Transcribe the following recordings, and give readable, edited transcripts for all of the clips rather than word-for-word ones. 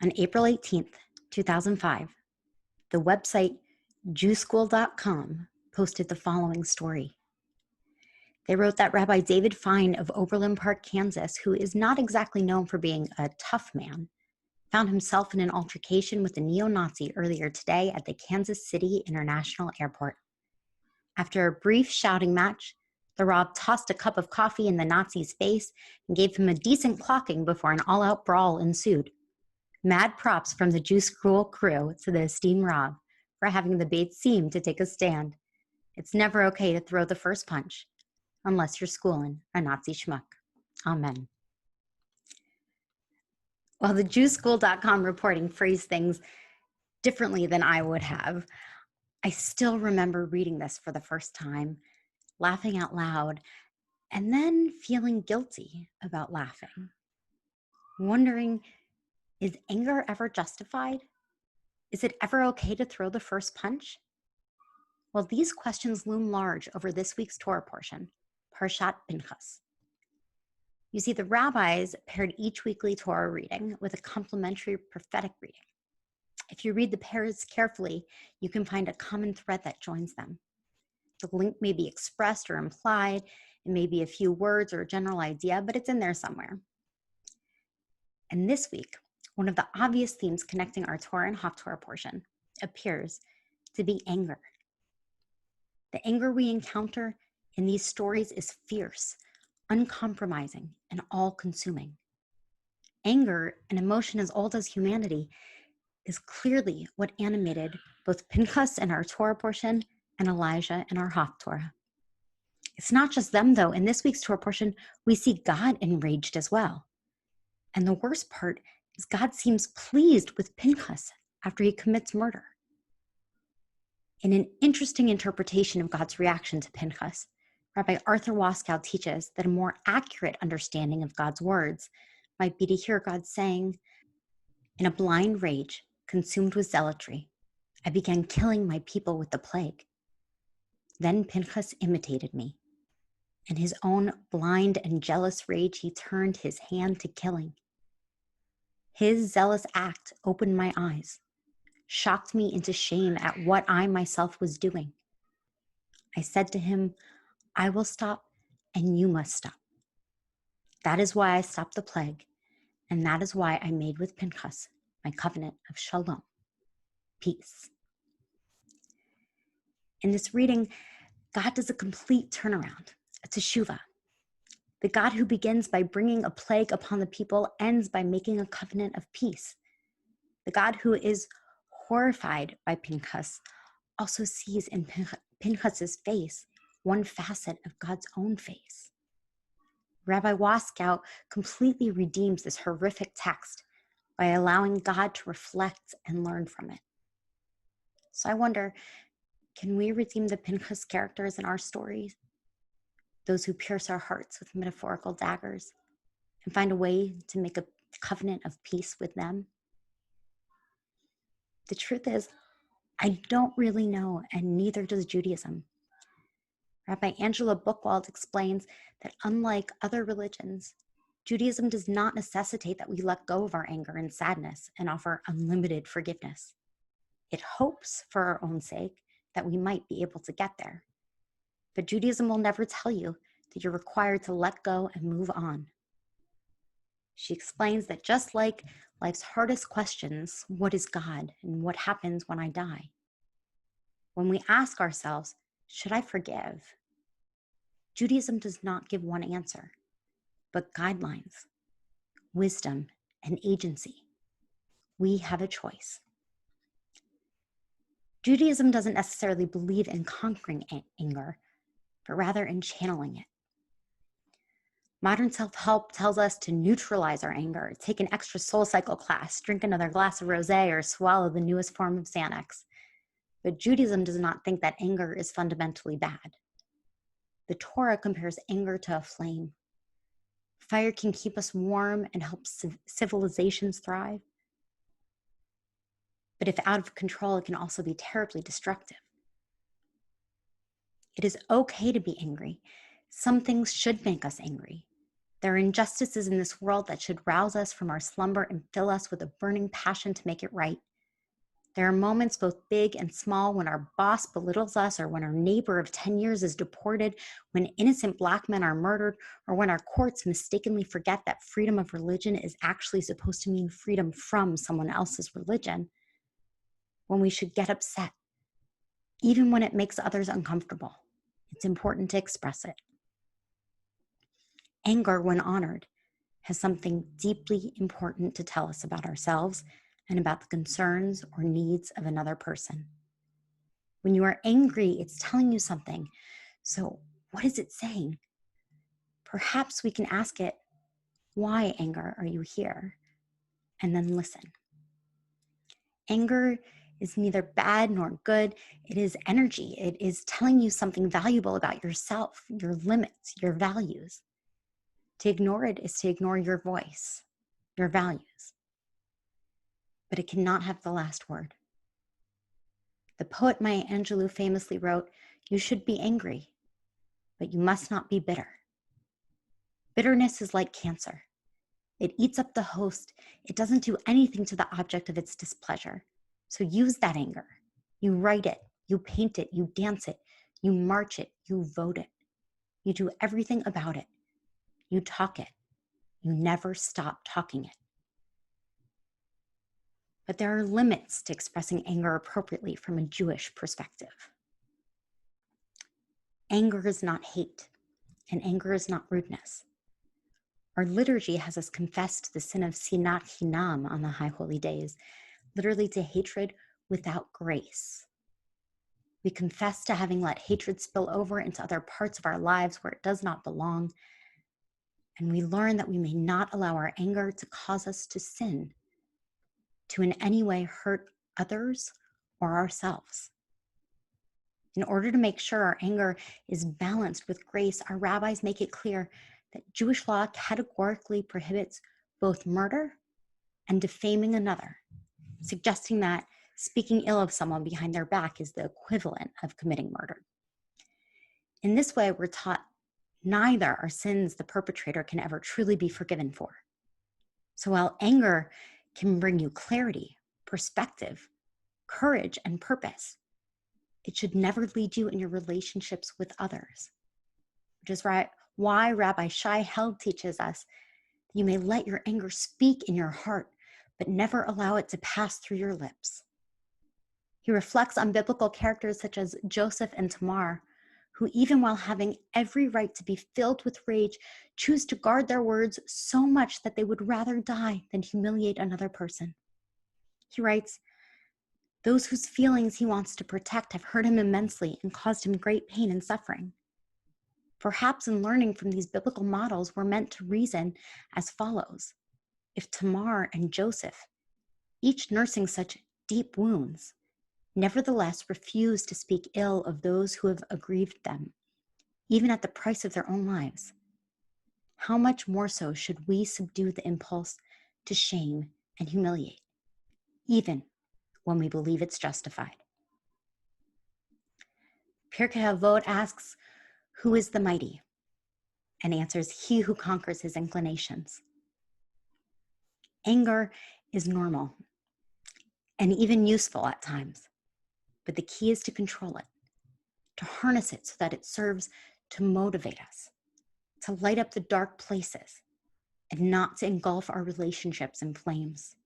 On April 18th, 2005, the website jewschool.com posted the following story. They wrote that Rabbi David Fine of Oberlin Park, Kansas, who is not exactly known for being a tough man, found himself in an altercation with a neo-Nazi earlier today at the Kansas City International Airport. After a brief shouting match, the Rob tossed a cup of coffee in the Nazi's face and gave him a decent clocking before an all-out brawl ensued. Mad props from the Jew School crew to the esteemed Rob for having the bait seem to take a stand. It's never okay to throw the first punch, unless you're schooling a Nazi schmuck. Amen. While the JewSchool.com reporting phrased things differently than I would have, I still remember reading this for the first time, laughing out loud, and then feeling guilty about laughing. Wondering, is anger ever justified? Is it ever okay to throw the first punch? Well, these questions loom large over this week's Torah portion, Parshat Pinchas. You see, the rabbis paired each weekly Torah reading with a complementary prophetic reading. If you read the pairs carefully, you can find a common thread that joins them. The link may be expressed or implied, it may be a few words or a general idea, but it's in there somewhere. And this week, one of the obvious themes connecting our Torah and Haftorah portion appears to be anger. The anger we encounter in these stories is fierce, uncompromising, and all-consuming. Anger, an emotion as old as humanity, is clearly what animated both Pinchas in our Torah portion and Elijah in our Haftorah. It's not just them, though. In this week's Torah portion, we see God enraged as well. And the worst part is God seems pleased with Pinchas after he commits murder. In an interesting interpretation of God's reaction to Pinchas, Rabbi Arthur Waskow teaches that a more accurate understanding of God's words might be to hear God saying, "In a blind rage, consumed with zealotry, I began killing my people with the plague. Then Pinchas imitated me. In his own blind and jealous rage, he turned his hand to killing. His zealous act opened my eyes, shocked me into shame at what I myself was doing. I said to him, I will stop and you must stop. That is why I stopped the plague, and that is why I made with Pinchas my covenant of shalom, peace." In this reading, God does a complete turnaround, a teshuvah. The God who begins by bringing a plague upon the people ends by making a covenant of peace. The God who is horrified by Pinchas also sees in Pinchas's face one facet of God's own face. Rabbi Waskow completely redeems this horrific text by allowing God to reflect and learn from it. So I wonder, can we redeem the Pinchas characters in our stories? Those who pierce our hearts with metaphorical daggers, and find a way to make a covenant of peace with them? The truth is, I don't really know, and neither does Judaism. Rabbi Angela Buchwald explains that unlike other religions, Judaism does not necessitate that we let go of our anger and sadness and offer unlimited forgiveness. It hopes, for our own sake, that we might be able to get there. But Judaism will never tell you that you're required to let go and move on. She explains that just like life's hardest questions, what is God and what happens when I die? When we ask ourselves, should I forgive? Judaism does not give one answer, but guidelines, wisdom, and agency. We have a choice. Judaism doesn't necessarily believe in conquering anger, but rather in channeling it. Modern self-help tells us to neutralize our anger, take an extra SoulCycle class, drink another glass of rosé, or swallow the newest form of Xanax. But Judaism does not think that anger is fundamentally bad. The Torah compares anger to a flame. Fire can keep us warm and help civilizations thrive. But if out of control, it can also be terribly destructive. It is okay to be angry. Some things should make us angry. There are injustices in this world that should rouse us from our slumber and fill us with a burning passion to make it right. There are moments both big and small when our boss belittles us, or when our neighbor of 10 years is deported, when innocent Black men are murdered, or when our courts mistakenly forget that freedom of religion is actually supposed to mean freedom from someone else's religion, when we should get upset, even when it makes others uncomfortable. It's important to express it. Anger, when honored, has something deeply important to tell us about ourselves and about the concerns or needs of another person. When you are angry, it's telling you something. So, what is it saying? Perhaps we can ask it, why, anger, are you here? And then listen. Anger is neither bad nor good. It is energy. It is telling you something valuable about yourself, your limits, your values. To ignore it is to ignore your voice, your values. But it cannot have the last word. The poet Maya Angelou famously wrote, "You should be angry, but you must not be bitter." Bitterness is like cancer. It eats up the host. It doesn't do anything to the object of its displeasure. So use that anger. You write it, you paint it, you dance it, you march it, you vote it. You do everything about it. You talk it. You never stop talking it. But there are limits to expressing anger appropriately from a Jewish perspective. Anger is not hate, and anger is not rudeness. Our liturgy has us confess to the sin of sinat hinam on the high holy days, literally to hatred without grace. We confess to having let hatred spill over into other parts of our lives where it does not belong, and we learn that we may not allow our anger to cause us to sin, to in any way hurt others or ourselves. In order to make sure our anger is balanced with grace, our rabbis make it clear that Jewish law categorically prohibits both murder and defaming another, suggesting that speaking ill of someone behind their back is the equivalent of committing murder. In this way, we're taught neither are sins the perpetrator can ever truly be forgiven for. So while anger can bring you clarity, perspective, courage, and purpose, it should never lead you in your relationships with others, which is why Rabbi Shai Held teaches us that you may let your anger speak in your heart, but never allow it to pass through your lips. He reflects on biblical characters such as Joseph and Tamar, who even while having every right to be filled with rage, choose to guard their words so much that they would rather die than humiliate another person. He writes, "Those whose feelings he wants to protect have hurt him immensely and caused him great pain and suffering." Perhaps in learning from these biblical models, we're meant to reason as follows. If Tamar and Joseph, each nursing such deep wounds, nevertheless refuse to speak ill of those who have aggrieved them, even at the price of their own lives, how much more so should we subdue the impulse to shame and humiliate, even when we believe it's justified? Pirkei Avot asks, who is the mighty? And answers, he who conquers his inclinations. Anger is normal and even useful at times, but the key is to control it, to harness it so that it serves to motivate us, to light up the dark places, and not to engulf our relationships in flames.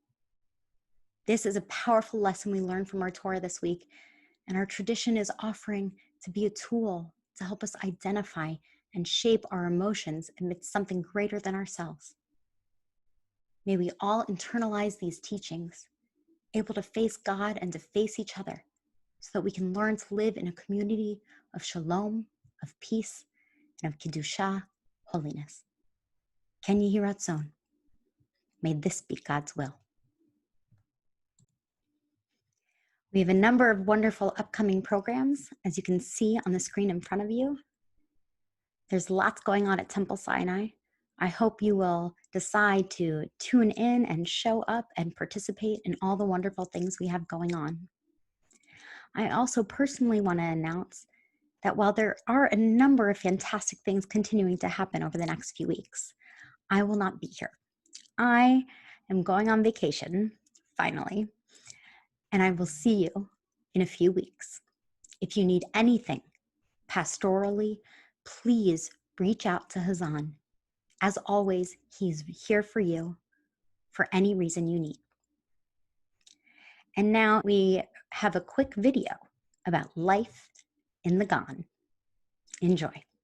This is a powerful lesson we learned from our Torah this week, and our tradition is offering to be a tool to help us identify and shape our emotions amidst something greater than ourselves. May we all internalize these teachings, able to face God and to face each other, so that we can learn to live in a community of shalom, of peace, and of kedusha, holiness. Ken Yehi Ratzon. May this be God's will. We have a number of wonderful upcoming programs, as you can see on the screen in front of you. There's lots going on at Temple Sinai. I hope you will decide to tune in and show up and participate in all the wonderful things we have going on. I also personally want to announce that while there are a number of fantastic things continuing to happen over the next few weeks, I will not be here. I am going on vacation, finally, and I will see you in a few weeks. If you need anything pastorally, please reach out to Hazan. As always, he's here for you for any reason you need. And now we have a quick video about life in the Kahn. Enjoy.